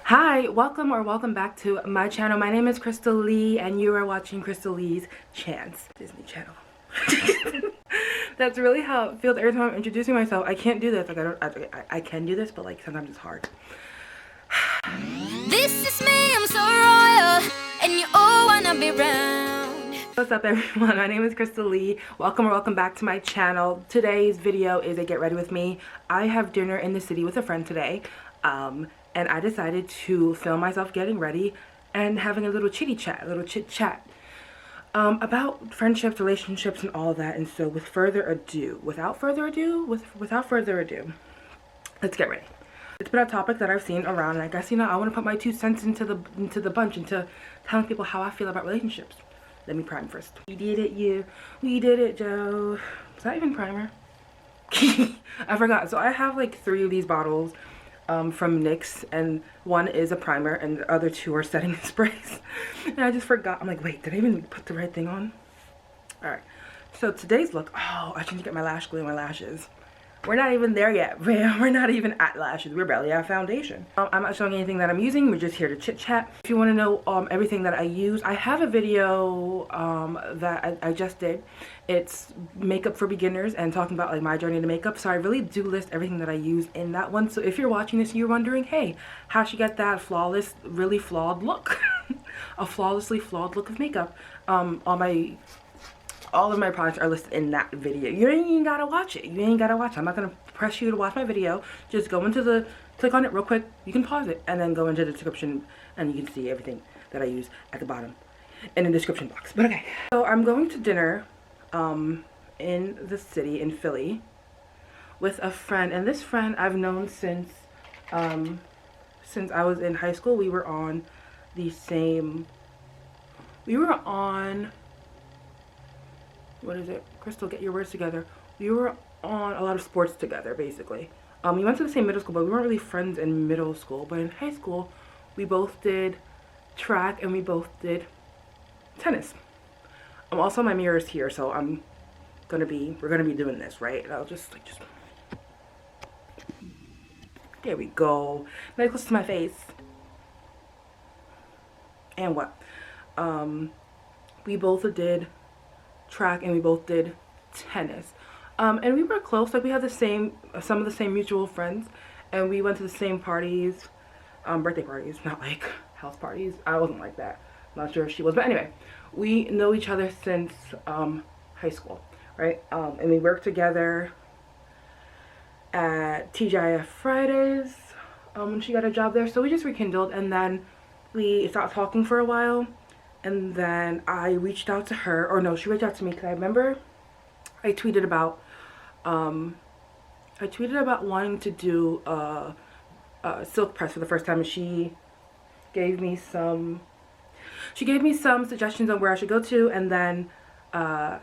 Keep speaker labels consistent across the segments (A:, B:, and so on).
A: Hi, welcome or welcome back to my channel. My name is Crystal Lee and you are watching Crystal Lee's Chance Disney Channel. That's really how it feels every time I'm introducing myself. I can't do this. I can do this, but like sometimes it's hard. This is me, I'm so royal, and you all wanna be round. What's up everyone? My name is Crystal Lee. Welcome or welcome back to my channel. Today's video is a get ready with me. I have dinner in the city with a friend today. And I decided to film myself getting ready and having a little chit chat about friendships, relationships, and all of that. And so without further ado, let's get ready. It's been a topic that I've seen around, and I guess, you know, I want to put my 2 cents into the bunch, into telling people how I feel about relationships. Let me prime first. We did it, you. We did it, Joe. Is that even primer? I forgot. So I have like 3 of these bottles from NYX, and one is a primer and the other 2 are setting sprays. And I just forgot. I'm like, wait, did I even put the right thing on? Alright, so today's look, oh, I need to get my lash glue and my lashes. We're not even there yet. We're not even at lashes. We're barely at foundation. I'm not showing anything that I'm using. We're just here to chit chat. If you want to know everything that I use, I have a video that I just did. It's makeup for beginners and talking about like my journey to makeup. So I really do list everything that I use in that one. So if you're watching this and you're wondering, hey, how she get that flawless, really flawed look, a flawlessly flawed look of makeup, all of my products are listed in that video. You ain't even gotta watch it. You ain't gotta watch it. I'm not gonna press you to watch my video. Just go into click on it real quick. You can pause it and then go into the description and you can see everything that I use at the bottom in the description box. But okay. So I'm going to dinner in the city, in Philly, with a friend. And this friend I've known since I was in high school. We were on what is it? Crystal, get your words together. We were on a lot of sports together, basically. We went to the same middle school, but we weren't really friends in middle school. But in high school, we both did track and we both did tennis. Also, my mirror is here, so we're gonna be doing this, right? And I'll just there we go. Nice close to my face. And what? We both did track and we both did tennis, and we were close. Like we had some of the same mutual friends, and we went to the same parties, birthday parties, not like house parties. I wasn't like that. I'm not sure if she was, but anyway, we know each other since high school, right? And we worked together at TGIF Fridays when she got a job there. So we just rekindled, and then we stopped talking for a while. And then I reached out to her, or no, she reached out to me, because I remember I tweeted about wanting to do a silk press for the first time, and she gave me some suggestions on where I should go to. And then I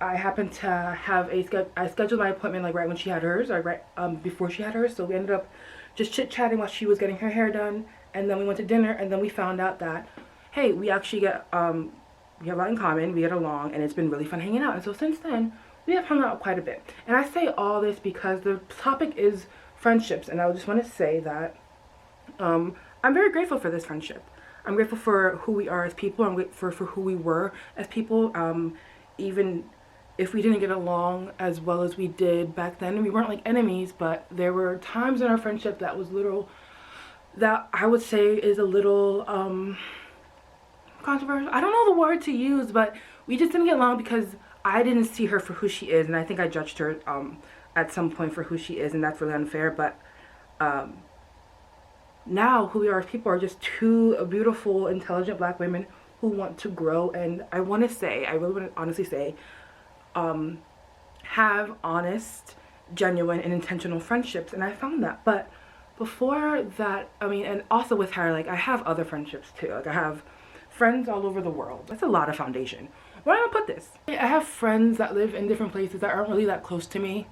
A: happened to have I scheduled my appointment like right when she had hers, or right before she had hers. So we ended up just chit-chatting while she was getting her hair done, and then we went to dinner, and then we found out that, hey, we actually we have a lot in common, we get along, and it's been really fun hanging out. And so since then, we have hung out quite a bit. And I say all this because the topic is friendships, and I just want to say that I'm very grateful for this friendship. I'm grateful for who we are as people. I'm grateful for who we were as people, even if we didn't get along as well as we did back then. And we weren't like enemies, but there were times in our friendship that I would say is a little controversial. I don't know the word to use, but we just didn't get along because I didn't see her for who she is, and I think I judged her at some point for who she is, and that's really unfair. But now who we are as people are just 2 beautiful, intelligent black women who want to grow. And I really want to honestly say, have honest, genuine, and intentional friendships. And I found that. But before that, I mean, and also with her, like, I have other friendships too. Like, I have friends all over the world. That's a lot of foundation. Where am I gonna put this? I have friends that live in different places that aren't really that close to me,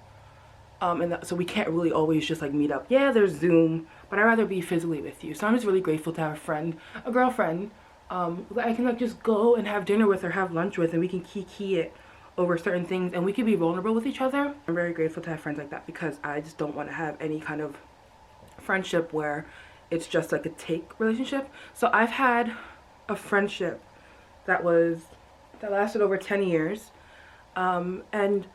A: so we can't really always just like meet up. Yeah, there's Zoom, but I'd rather be physically with you. So I'm just really grateful to have a friend, a girlfriend, that I can like just go and have dinner with or have lunch with, and we can kiki it over certain things, and we can be vulnerable with each other. I'm very grateful to have friends like that, because I just don't want to have any kind of friendship where it's just like a take relationship. So I've had a friendship that lasted over 10 years. And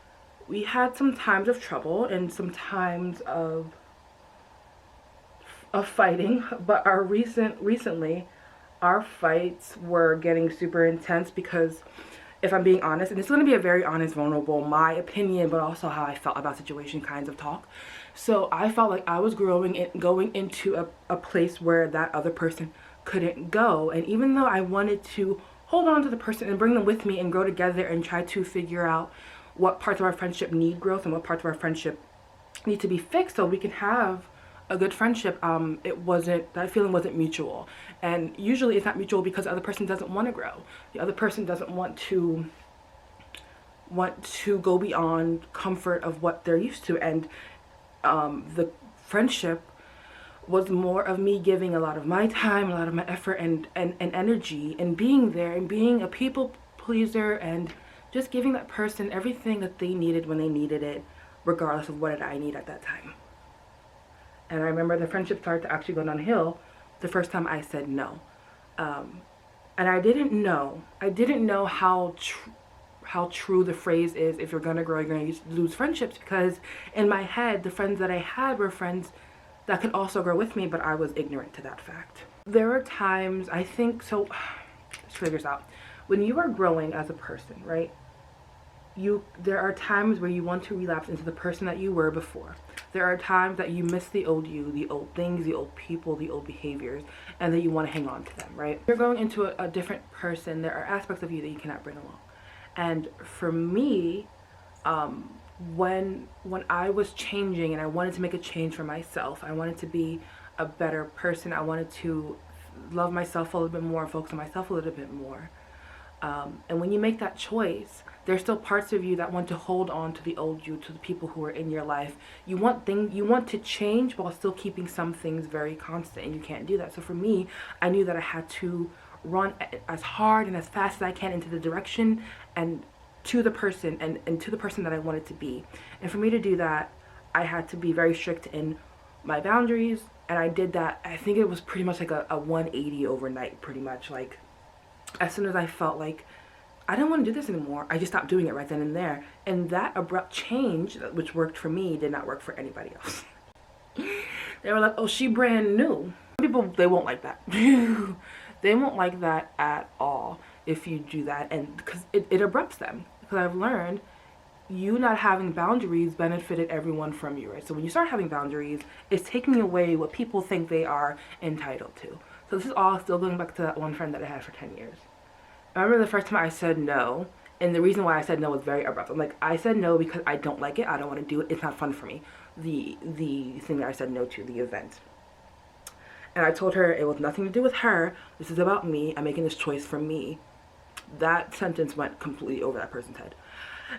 A: we had some times of trouble and some times of fighting, but recently our fights were getting super intense because, if I'm being honest, and it's going to be a very honest, vulnerable, my opinion, but also how I felt about situation kinds of talk. So I felt like I was going into a place where that other person couldn't go. And even though I wanted to hold on to the person and bring them with me and grow together and try to figure out what parts of our friendship need growth and what parts of our friendship need to be fixed so we can have a good friendship, that feeling wasn't mutual. And usually it's not mutual because the other person doesn't want to grow. The other person doesn't want to go beyond comfort of what they're used to. And the friendship was more of me giving a lot of my time, a lot of my effort and energy, and being there and being a people pleaser and just giving that person everything that they needed when they needed it, regardless of what did I need at that time. And I remember the friendship started to actually go downhill the first time I said no. And I didn't know how true the phrase is, if you're gonna grow, you're gonna lose friendships, because in my head, the friends that I had were friends that could also grow with me, but I was ignorant to that fact. There are times, I think, so let's figure this out. When you are growing as a person, right? There are times where you want to relapse into the person that you were before. There are times that you miss the old you, the old things, the old people, the old behaviors, and that you want to hang on to them, right? You're going into a different person. There are aspects of you that you cannot bring along. And for me, when I was changing and I wanted to make a change for myself, I wanted to be a better person. I wanted to love myself a little bit more, focus on myself a little bit more. And when you make that choice, there's still parts of you that want to hold on to the old you, to the people who are in your life. You want to change while still keeping some things very constant, and you can't do that. So for me, I knew that I had to run as hard and as fast as I can into the direction and to the person and to the person that I wanted to be. And for me to do that, I had to be very strict in my boundaries, and I did that. I think it was pretty much like a 180 overnight, pretty much. Like, as soon as I felt like I didn't want to do this anymore, I just stopped doing it right then and there. And that abrupt change, which worked for me, did not work for anybody else. They were like, oh, she brand new. People, they won't like that. They won't like that at all if you do that, and because it abrupts them. Because I've learned you not having boundaries benefited everyone from you, right? So when you start having boundaries, it's taking away what people think they are entitled to. So this is all still going back to that one friend that I had for 10 years. I remember the first time I said no, and the reason why I said no was very abrupt. I'm like, I said no because I don't like it. I don't want to do it. It's not fun for me. The thing that I said no to, the event. And I told her it was nothing to do with her. This is about me. I'm making this choice for me. That sentence went completely over that person's head.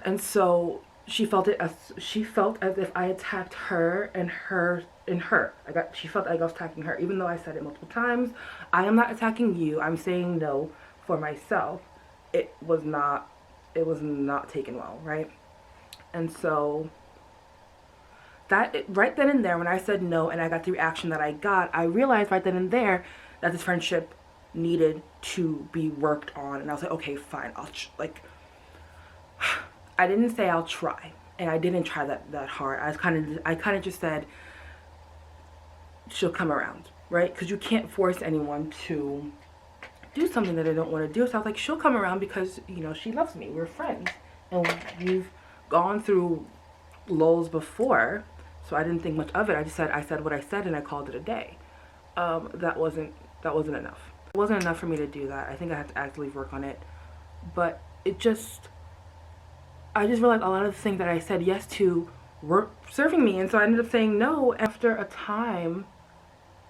A: And so she felt as if I attacked her and her in her. She felt like I was attacking her, even though I said it multiple times. I am not attacking you. I'm saying no for myself. It was not taken well, right? And so right then and there, when I said no and I got the reaction that I got, I realized right then and there that this friendship needed to be worked on. And I was like, okay, fine, I didn't say I'll try, and I didn't try that hard. I kind of just said she'll come around, right? Because you can't force anyone to do something that they don't want to do. So I was like, she'll come around because, she loves me. We're friends, and we've gone through lulls before. So I didn't think much of it. I said what I said, and I called it a day. That wasn't enough. It wasn't enough for me to do that. I think I had to actively work on it, but I just realized a lot of the things that I said yes to weren't serving me, and so I ended up saying no. After a time,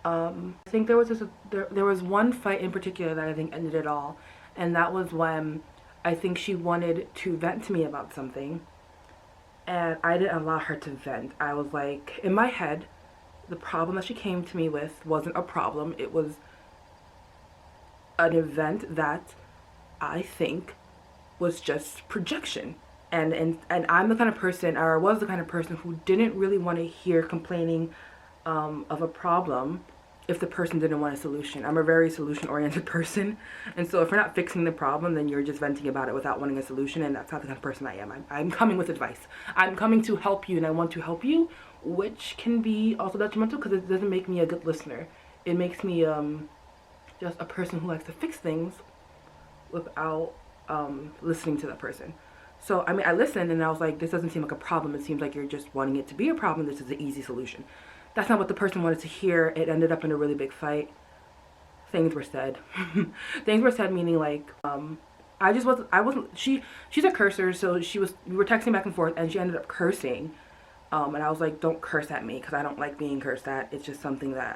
A: I think there was one fight in particular that I think ended it all, and that was when I think she wanted to vent to me about something, and I didn't allow her to vent. I was like, in my head, the problem that she came to me with wasn't a problem. It was an event that I think was just projection. And I'm the kind of person, or was the kind of person, who didn't really want to hear complaining of a problem if the person didn't want a solution. I'm a very solution-oriented person, and so if we're not fixing the problem, then you're just venting about it without wanting a solution, and that's not the kind of person I am. I'm coming with advice. I'm coming to help you, and I want to help you, which can be also detrimental because it doesn't make me a good listener. It makes me just a person who likes to fix things without listening to that person. So, I mean, I listened and I was like, this doesn't seem like a problem. It seems like you're just wanting it to be a problem. This is an easy solution. That's not what the person wanted to hear. It ended up in a really big fight. Things were said. Things were said meaning like, she's a cursor, so we were texting back and forth and she ended up cursing. And I was like, don't curse at me because I don't like being cursed at. It's just something that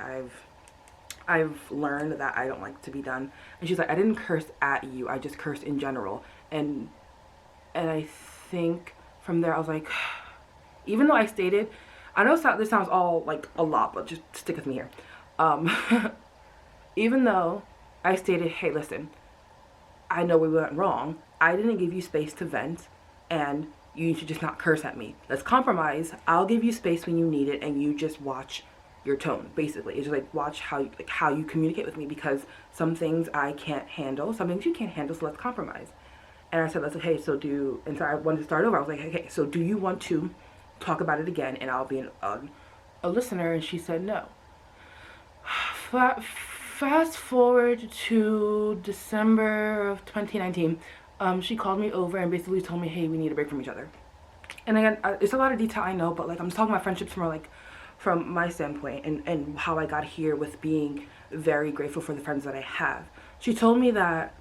A: I've learned that I don't like to be done. And she's like, I didn't curse at you. I just cursed in general. And I think from there I was like, even though I stated, I know this sounds all like a lot, but just stick with me here. Even though I stated, hey, listen, I know we went wrong. I didn't give you space to vent, and you should just not curse at me. Let's compromise. I'll give you space when you need it, and you just watch your tone. Basically, it's just like watch how you communicate with me, because some things I can't handle, some things you can't handle. So let's compromise. And I said, let's okay. So I wanted to start over. I was like, okay, so do you want to talk about it again, and I'll be a listener? And she said no. Fast forward to December of 2019, she called me over and basically told me, hey, we need a break from each other. And again, it's a lot of detail, I know, but like I'm just talking about friendships more like from my standpoint and how I got here with being very grateful for the friends that I have. She told me that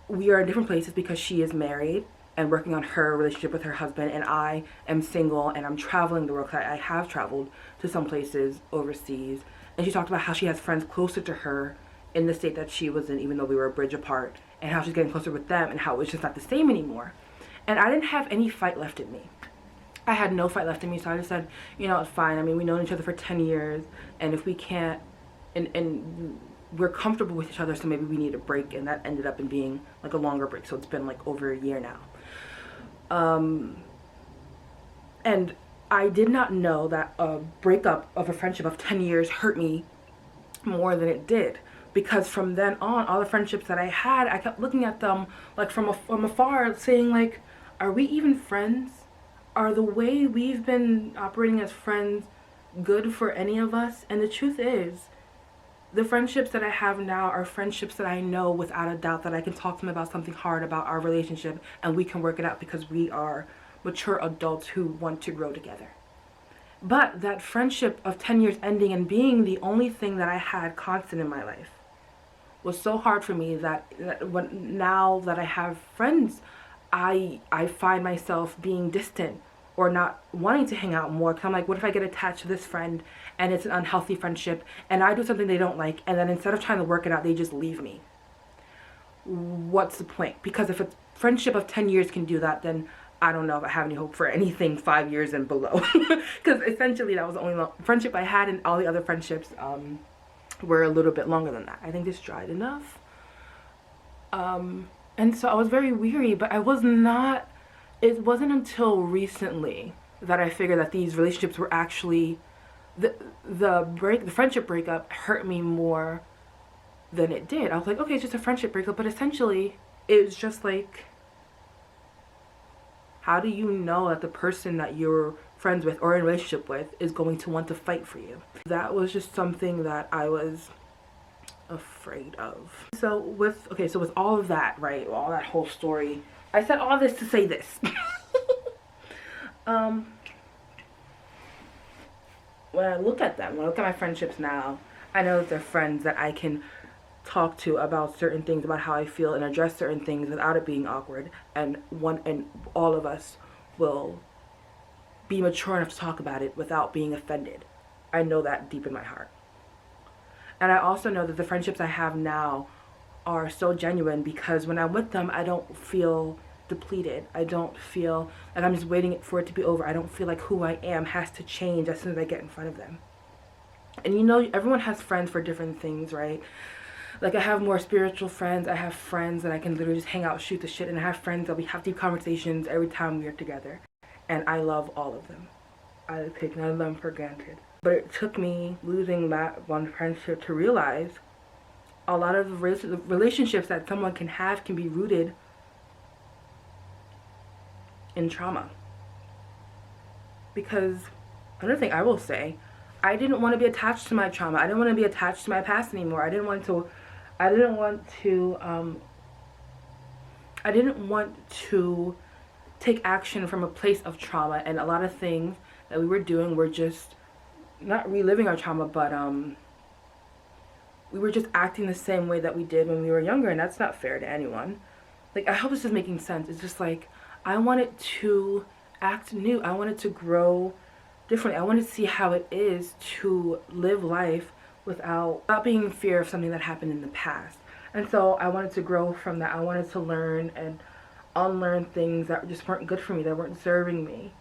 A: we are in different places because she is married and working on her relationship with her husband, and I am single and I'm traveling the world. I have traveled to some places overseas. And she talked about how she has friends closer to her in the state that she was in, even though we were a bridge apart, and how she's getting closer with them and how it's just not the same anymore. And I didn't have any fight left in me. I had no fight left in me, so I just said, you know, it's fine. I mean, we've known each other for 10 years, and if we can't, and we're comfortable with each other, so maybe we need a break. And that ended up in being like a longer break, so it's been like over a year now. And I did not know that a breakup of a friendship of 10 years hurt me more than it did, because from then on, all the friendships that I had, I kept looking at them like from afar, saying like, are we even friends? Are the way we've been operating as friends good for any of us? And the truth is, the friendships that I have now are friendships that I know without a doubt that I can talk to them about something hard about our relationship, and we can work it out because we are mature adults who want to grow together. But that friendship of 10 years ending and being the only thing that I had constant in my life was so hard for me that now that I have friends, I find myself being distant or not wanting to hang out more, because I'm like, what if I get attached to this friend and it's an unhealthy friendship and I do something they don't like, and then instead of trying to work it out, they just leave me? What's the point? Because if a friendship of 10 years can do that, then I don't know if I have any hope for anything 5 years and below. Because essentially that was the only friendship I had, and all the other friendships were a little bit longer than that. I think this dried enough. And so I was very weary, but I was not, it wasn't until recently that I figured that these relationships were actually, the friendship breakup hurt me more than it did. I was like, okay, it's just a friendship breakup, but essentially it's just like, how do you know that the person that you're friends with or in a relationship with is going to want to fight for you? That was just something that I was afraid of. So with all of that, right, all that whole story, I said all this to say this. When I look at them, when I look at my friendships now, I know that they're friends that I can talk to about certain things, about how I feel, and address certain things without it being awkward, and all of us will be mature enough to talk about it without being offended. I know that deep in my heart. And I also know that the friendships I have now are so genuine, because when I'm with them, I don't feel depleted. I don't feel like I'm just waiting for it to be over. I don't feel like who I am has to change as soon as I get in front of them. And you know, everyone has friends for different things, right? Like, I have more spiritual friends. I have friends that I can literally just hang out, shoot the shit. And I have friends that we have deep conversations every time we are together. And I love all of them. I take none of them for granted. But it took me losing that one friendship to realize a lot of relationships that someone can have can be rooted in trauma. Because another thing I will say, I didn't want to be attached to my trauma. I didn't want to be attached to my past anymore. I didn't want to take action from a place of trauma, and a lot of things that we were doing were just not reliving our trauma, but we were just acting the same way that we did when we were younger, and that's not fair to anyone. Like, I hope this is making sense. It's just like, I wanted to act new. I wanted to grow differently. I wanted to see how it is to live life without being in fear of something that happened in the past. And so I wanted to grow from that. I wanted to learn and unlearn things that just weren't good for me, that weren't serving me.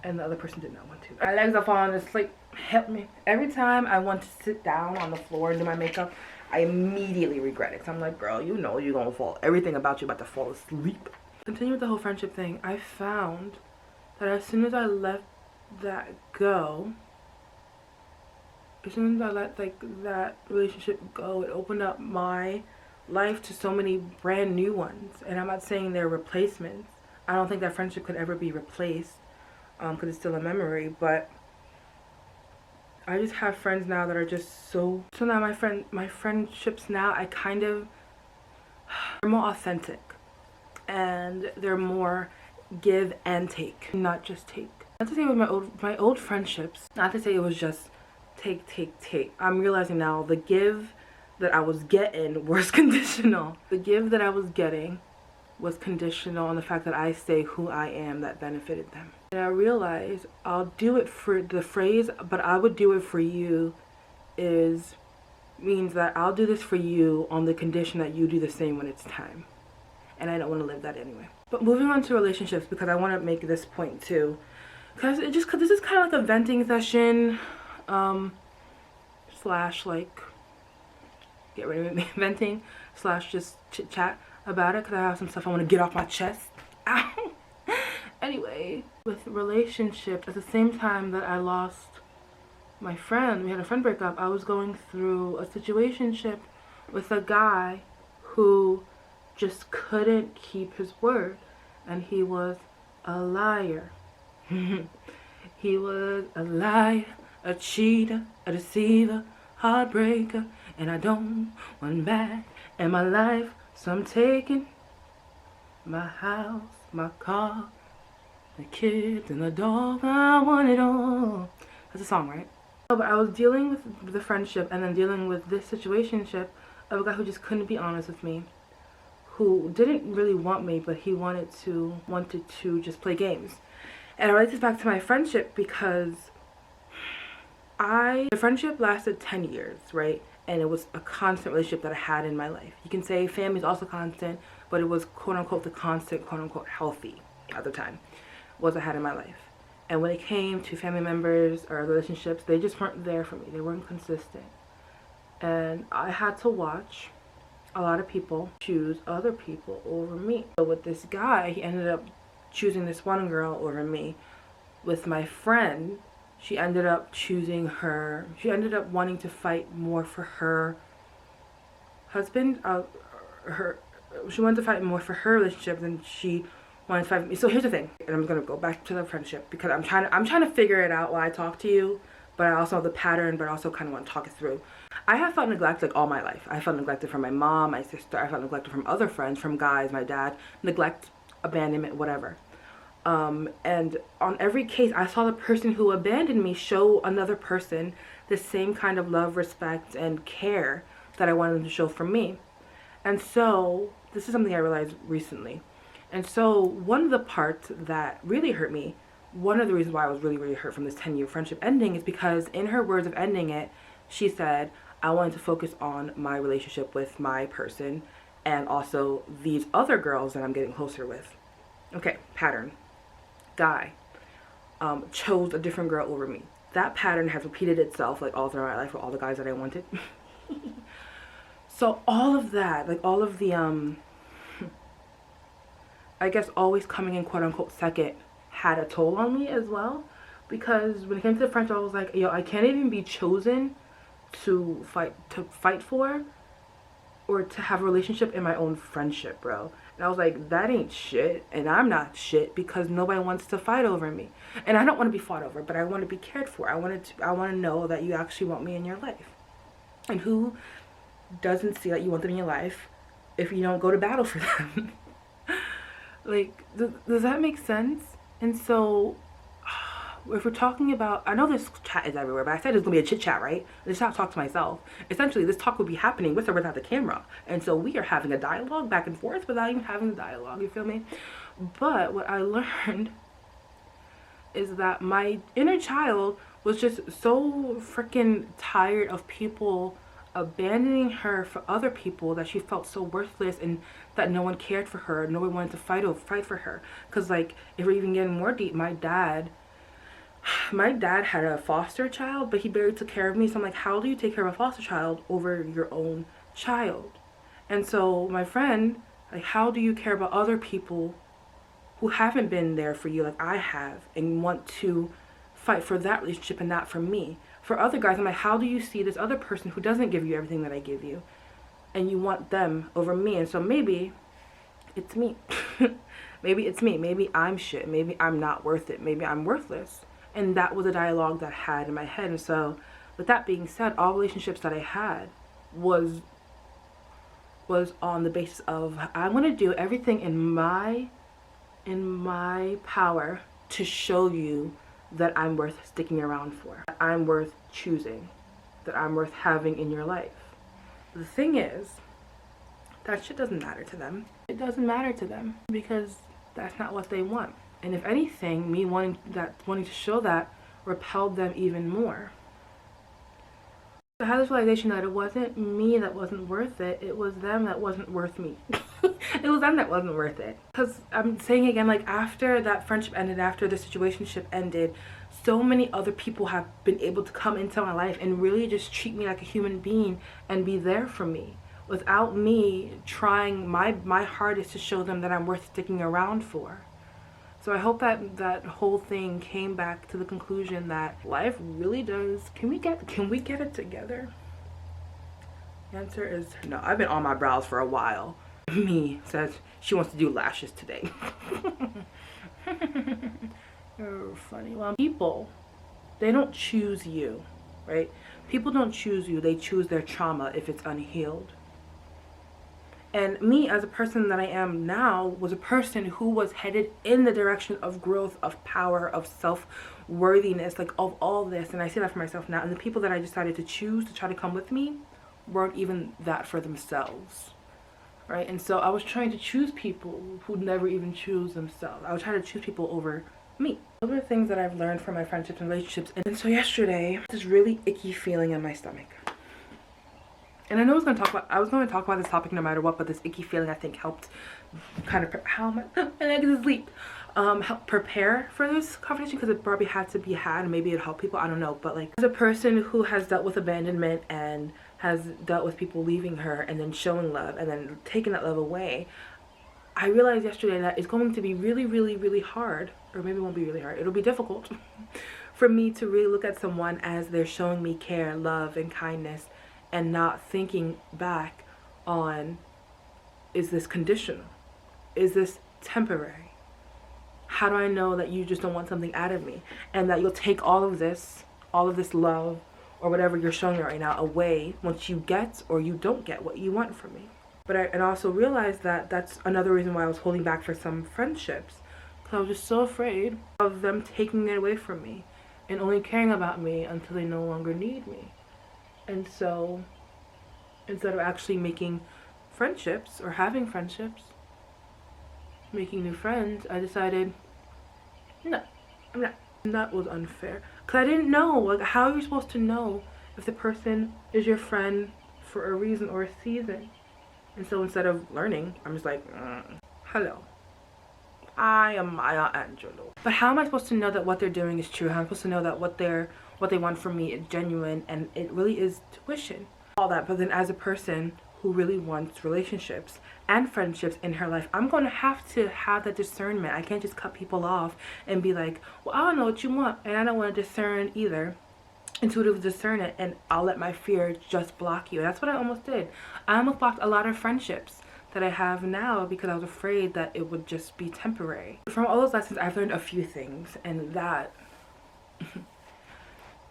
A: And the other person did not want to. My legs are falling asleep. Help me. Every time I want to sit down on the floor and do my makeup, I immediately regret it. So I'm like, girl, you know you're gonna fall. Everything about you about to fall asleep. Continue with the whole friendship thing. I found that as soon as I let that go, as soon as I let that relationship go, it opened up my life to so many brand new ones. And I'm not saying they're replacements. I don't think that friendship could ever be replaced, because it's still a memory. But I just have friends now that are just so now my friendships now, I kind of, they're more authentic, and they're more give and take, not just take. Not to say with my old friendships, not to say it was just take. I'm realizing now the give that I was getting was conditional. The give that I was getting was conditional on the fact that I say who I am that benefited them. And I realized I'll do it for the phrase, but I would do it for you means that I'll do this for you on the condition that you do the same when it's time. And I don't want to live that anyway. But moving on to relationships, because I want to make this point too. Because this is kind of like a venting session, slash like, get ready with me, venting, slash just chit chat about it, because I have some stuff I want to get off my chest. Ow. Anyway, with relationships, at the same time that I lost my friend, we had a friend breakup, I was going through a situationship with a guy who just couldn't keep his word, and he was a liar. He was a liar, a cheater, a deceiver, heartbreaker, and I don't want back in my life, so I'm taking my house, my car, the kids, and the dog. I want it all. That's a song, right? But I was dealing with the friendship and then dealing with this situationship of a guy who just couldn't be honest with me, who didn't really want me, but he wanted to just play games. And I relate this back to my friendship because the friendship lasted 10 years, right? And it was a constant relationship that I had in my life. You can say family is also constant, but it was quote unquote the constant, quote unquote healthy at the time, was I had in my life. And when it came to family members or relationships, they just weren't there for me. They weren't consistent. And I had to watch a lot of people choose other people over me. So with this guy, he ended up choosing this one girl over me. With my friend, she ended up choosing her. She ended up wanting to fight more for her husband. She wanted to fight more for her relationship than she wanted to fight for me. So here's the thing, and I'm gonna go back to the friendship because I'm trying to figure it out while I talk to you. But I also know the pattern, but I also kind of want to talk it through. I have felt neglected all my life. I felt neglected from my mom, my sister. I felt neglected from other friends, from guys, my dad. Neglect, abandonment, whatever. And on every case, I saw the person who abandoned me show another person the same kind of love, respect, and care that I wanted them to show from me. And so, this is something I realized recently. And so, one of the parts that really hurt me, one of the reasons why I was really, really hurt from this 10-year friendship ending is because in her words of ending it, she said, I wanted to focus on my relationship with my person and also these other girls that I'm getting closer with. Okay, pattern. Guy chose a different girl over me. That pattern has repeated itself like all throughout my life with all the guys that I wanted. So all of that, like all of the I guess always coming in quote unquote second had a toll on me as well. Because when it came to the friendship, I was like, yo, I can't even be chosen to fight for or to have a relationship in my own friendship, bro. And I was like, that ain't shit, and I'm not shit because nobody wants to fight over me. And I don't want to be fought over, but I want to be cared for. I want to know that you actually want me in your life. And who doesn't see that you want them in your life if you don't go to battle for them? Like, does that make sense? And so, if we're talking about, I know this chat is everywhere, but I said it's gonna be a chit chat, right? This is how I talk to myself. Essentially, this talk would be happening with or without the camera, and so we are having a dialogue back and forth without even having the dialogue. You feel me? But what I learned is that my inner child was just so freaking tired of people abandoning her for other people that she felt so worthless and that no one cared for her. No one wanted to fight for her. Because, like, if we're even getting more deep, my dad had a foster child, but he barely took care of me. So I'm like, how do you take care of a foster child over your own child? And so my friend, like, how do you care about other people who haven't been there for you like I have and want to fight for that relationship and not for me? For other guys, I'm like, how do you see this other person who doesn't give you everything that I give you and you want them over me? And so maybe it's me. Maybe it's me. Maybe I'm shit. Maybe I'm not worth it. Maybe I'm worthless. And that was a dialogue that I had in my head. And so with that being said, all relationships that I had was on the basis of, I want to do everything in my power to show you that I'm worth sticking around for, that I'm worth choosing, that I'm worth having in your life. The thing is, that shit doesn't matter to them. It doesn't matter to them because that's not what they want. And if anything, me wanting to show that repelled them even more. I had this realization that it wasn't me that wasn't worth it, it was them that wasn't worth me. It was them that wasn't worth it. Because I'm saying again, like, after that friendship ended, after the situationship ended, so many other people have been able to come into my life and really just treat me like a human being and be there for me without me trying my hardest to show them that I'm worth sticking around for. So I hope that whole thing came back to the conclusion that life really does. Can we get it together? The answer is no. I've been on my brows for a while. Me says she wants to do lashes today. You're funny. Well, people, they don't choose you, right? People don't choose you. They choose their trauma if it's unhealed. And me, as a person that I am now, was a person who was headed in the direction of growth, of power, of self-worthiness, like of all this. And I say that for myself now. And the people that I decided to choose to try to come with me weren't even that for themselves, right? And so I was trying to choose people who never even choose themselves. I was trying to choose people over me. Those are things that I've learned from my friendships and relationships. And so yesterday, this really icky feeling in my stomach. And I know I was going to talk about this topic no matter what, but this icky feeling I think helped kind of, help prepare for this conversation, because it probably had to be had and maybe it'd help people, I don't know. But like, as a person who has dealt with abandonment and has dealt with people leaving her and then showing love and then taking that love away, I realized yesterday that it's going to be really, really, really hard, or maybe it won't be really hard, it'll be difficult for me to really look at someone as they're showing me care, love, and kindness, and not thinking back on, is this conditional? Is this temporary? How do I know that you just don't want something out of me? And that you'll take all of this love, or whatever you're showing me right now, away once you get or you don't get what you want from me. But I also realized that that's another reason why I was holding back for some friendships. Because I was just so afraid of them taking it away from me and only caring about me until they no longer need me. And so, instead of actually making friendships or having friendships, making new friends, I decided, no, I'm not. And that was unfair. Because I didn't know, like, how are you supposed to know if the person is your friend for a reason or a season? And so instead of learning, I'm just like, hello, I am Maya Angelou. But how am I supposed to know that what they're doing is true? How am I supposed to know that what they want from me is genuine and it really is tuition? All that. But then as a person who really wants relationships and friendships in her life, I'm going to have that discernment. I can't just cut people off and be like, well, I don't know what you want, and I don't want to discern either. Intuitive discern it, and I'll let my fear just block you. And that's what I almost did. I almost blocked a lot of friendships that I have now because I was afraid that it would just be temporary. From all those lessons, I've learned a few things, and that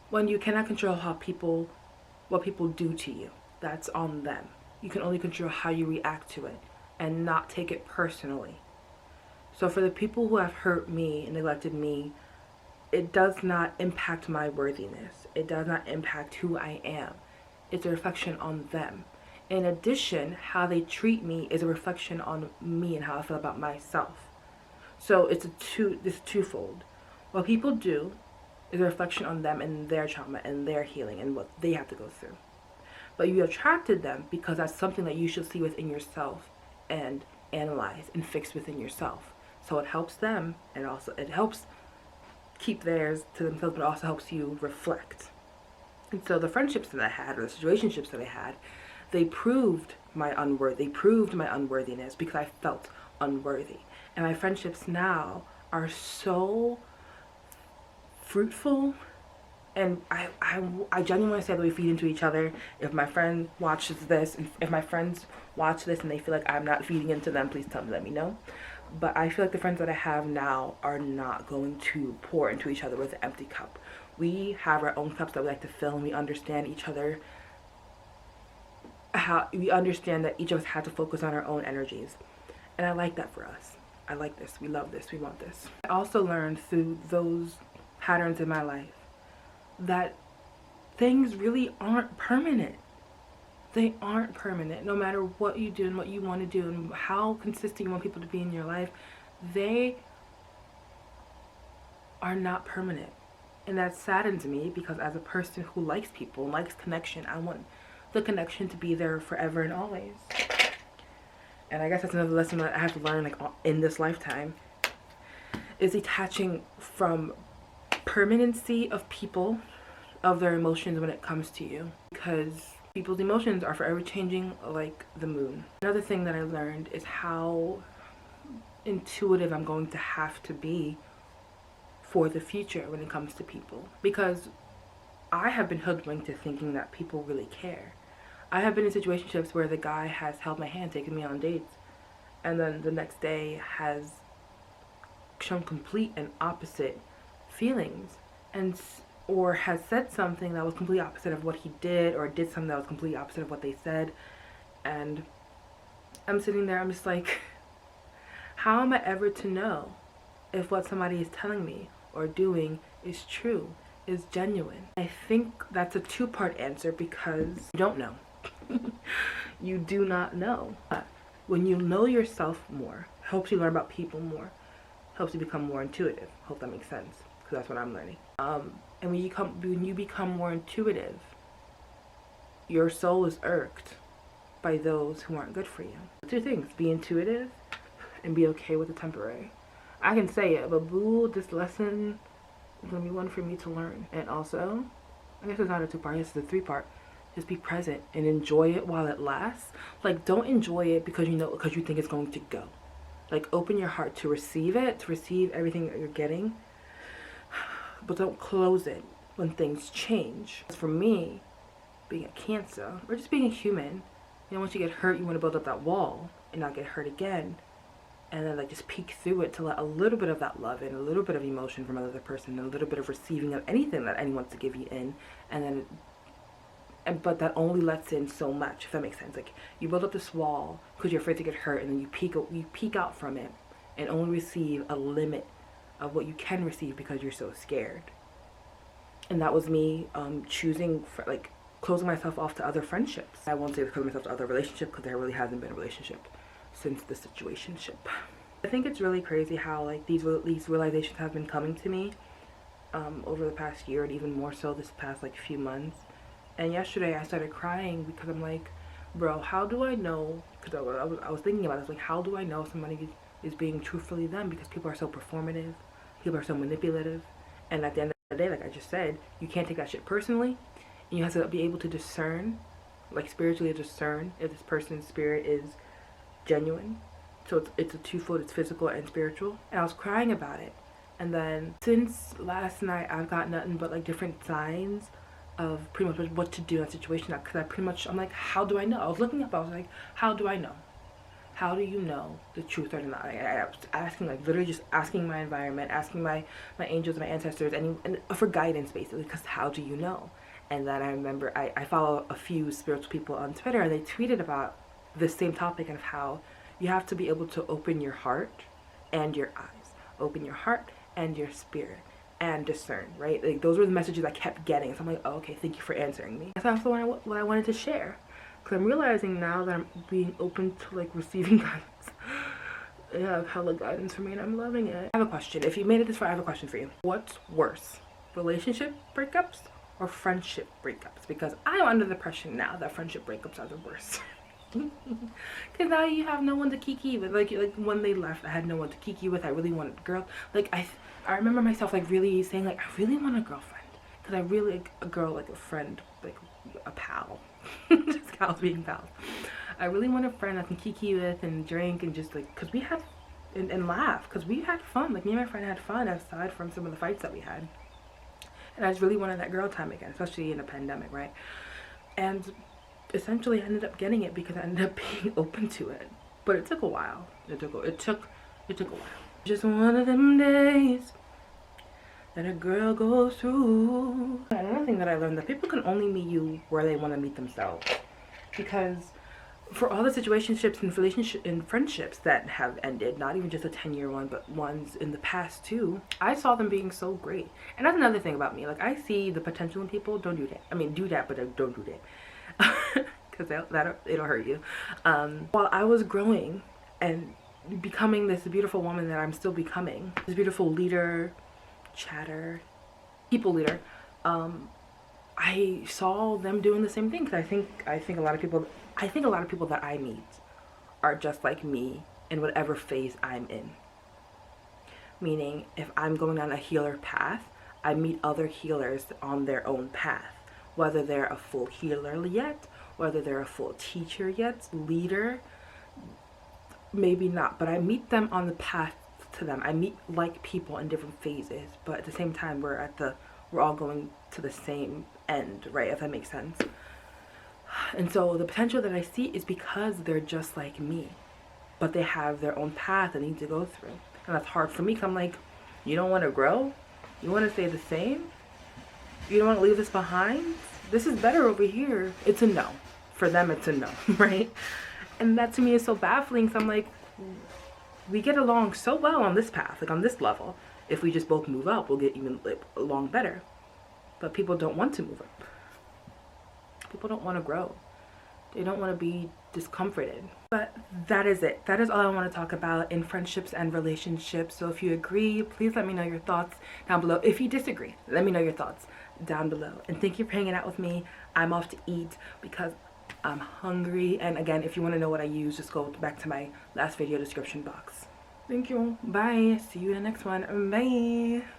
A: when you cannot control what people do to you, that's on them. You can only control how you react to it and not take it personally. So for the people who have hurt me and neglected me, it does not impact my worthiness. It does not impact who I am. It's a reflection on them. In addition, how they treat me is a reflection on me and how I feel about myself. So it's twofold. What people do is a reflection on them and their trauma and their healing and what they have to go through. But you attracted them because that's something that you should see within yourself and analyze and fix within yourself. So it helps them, and also it helps keep theirs to themselves, but also helps you reflect. And so the friendships that I had, or the situationships that I had, they proved my unworthiness because I felt unworthy. And my friendships now are so fruitful, and I genuinely say that we feed into each other. If my friend watches this, and if my friends watch this and they feel like I'm not feeding into them, please let me know. But I feel like the friends that I have now are not going to pour into each other with an empty cup. We have our own cups that we like to fill, and we understand each other. We understand that each of us had to focus on our own energies. And I like that for us. I like this. We love this. We want this. I also learned through those patterns in my life that things really aren't permanent. They aren't permanent. No matter what you do and what you want to do and how consistent you want people to be in your life, they are not permanent. And that saddens me because as a person who likes people, likes connection, I want the connection to be there forever and always. And I guess that's another lesson that I have to learn, like, in this lifetime, is detaching from permanency of people, of their emotions when it comes to you, because people's emotions are forever changing like the moon. Another thing that I learned is how intuitive I'm going to have to be for the future when it comes to people, because I have been hoodwinked to thinking that people really care. I have been in situationships where the guy has held my hand, taken me on dates, and then the next day has shown complete and opposite feelings, or has said something that was completely opposite of what he did, or did something that was completely opposite of what they said. And I'm sitting there, I'm just like, how am I ever to know if what somebody is telling me or doing is true, is genuine? I think that's a two-part answer, because you don't know. You do not know. But when you know yourself more, helps you learn about people more, helps you become more intuitive. Hope that makes sense, because that's what I'm learning. And when you become more intuitive, your soul is irked by those who aren't good for you. Two things: be intuitive and be okay with the temporary. I can say it, but boo, this lesson is gonna be one for me to learn. And also, I guess it's not a two-part, it's a three-part. Just be present and enjoy it while it lasts. Like, don't enjoy it because you think it's going to go. Like, open your heart to receive it, to receive everything that you're getting, but don't close it when things change. For me, being a Cancer, or just being a human, once you get hurt, you want to build up that wall and not get hurt again, and then like just peek through it to let a little bit of that love in, a little bit of emotion from another person, and a little bit of receiving of anything that anyone wants to give you in, but that only lets in so much, if that makes sense. Like, you build up this wall because you're afraid to get hurt, and then you peek out from it and only receive a limit of what you can receive because you're so scared. And that was me choosing for, like, closing myself off to other friendships. I won't say closing myself to other relationships, because there really hasn't been a relationship since the situationship. I think it's really crazy how, like, these realizations have been coming to me over the past year, and even more so this past like few months. And yesterday I started crying because I'm like, bro, how do I know? Because I was thinking about this, like, how do I know somebody is being truthfully them? Because people are so performative, people are so manipulative, and at the end of the day, like I just said, you can't take that shit personally, and you have to be able to discern like spiritually discern if this person's spirit is genuine. So it's a twofold, it's physical and spiritual. And I was crying about it. And then since last night, I've got nothing but like different signs of pretty much what to do in that situation. Because I'm like, how do I know? I was looking up, I was like, how do I know? How do you know the truth or not? I was asking, like literally just asking my environment, asking my angels, my ancestors, and for guidance basically, because how do you know? And then I remember I follow a few spiritual people on Twitter, and they tweeted about this same topic of how you have to be able to open your heart and your eyes, open your heart and your spirit, and discern, right? Like those were the messages I kept getting. So I'm like, oh, okay, thank you for answering me. That's also what I wanted to share. Because I'm realizing now that I'm being open to like receiving guidance. I have hella guidance for me and I'm loving it. I have a question. If you made it this far, I have a question for you. What's worse? Relationship breakups or friendship breakups? Because I'm under the impression now that friendship breakups are the worst. Because now you have no one to kiki with. Like when they left, I had no one to kiki with. I really wanted a girl. Like I remember myself like really saying like, I really want a girlfriend. Because I really like a girl, like a friend, like a pal. Just cows being pals. I really want a friend I can kiki with and drink and just like, because we had and laugh, because we had fun. Like me and my friend had fun aside from some of the fights that we had. And I just really wanted that girl time again, especially in a pandemic, right? And essentially I ended up getting it because I ended up being open to it. But it took a while. It took a while. Just one of them days that a girl goes through. Another thing that I learned, that people can only meet you where they want to meet themselves. Because for all the situationships and relationships and friendships that have ended, not even just a 10-year one, but ones in the past too, I saw them being so great. And that's another thing about me. Like I see the potential in people. Don't do that. I mean, do that, but don't do that. Because it'll hurt you. While I was growing and becoming this beautiful woman that I'm still becoming, this beautiful leader, chatter, people leader, I saw them doing the same thing. Because I think a lot of people that I meet are just like me in whatever phase I'm in. Meaning, if I'm going down a healer path, I meet other healers on their own path. Whether they're a full healer yet, whether they're a full teacher yet, leader, maybe not. But I meet them on the path to them. I meet like people in different phases, but at the same time we're all going to the same end, right? If that makes sense. And so the potential that I see is because they're just like me, but they have their own path they need to go through. And that's hard for me because I'm like, you don't want to grow? You want to stay the same? You don't want to leave this behind? This is better over here. It's a no. For them, it's a no, right? And that to me is so baffling. So I'm like, we get along so well on this path, like on this level. If we just both move up, we'll get even along better. But people don't want to move up. People don't want to grow. They don't want to be discomforted. But that is it. That is all I want to talk about in friendships and relationships. So if you agree, please let me know your thoughts down below. If you disagree, let me know your thoughts down below. And thank you for hanging out with me. I'm off to eat because I'm hungry. And again, if you want to know what I use, just go back to my last video description box. Thank you. Bye. See you in the next one. Bye.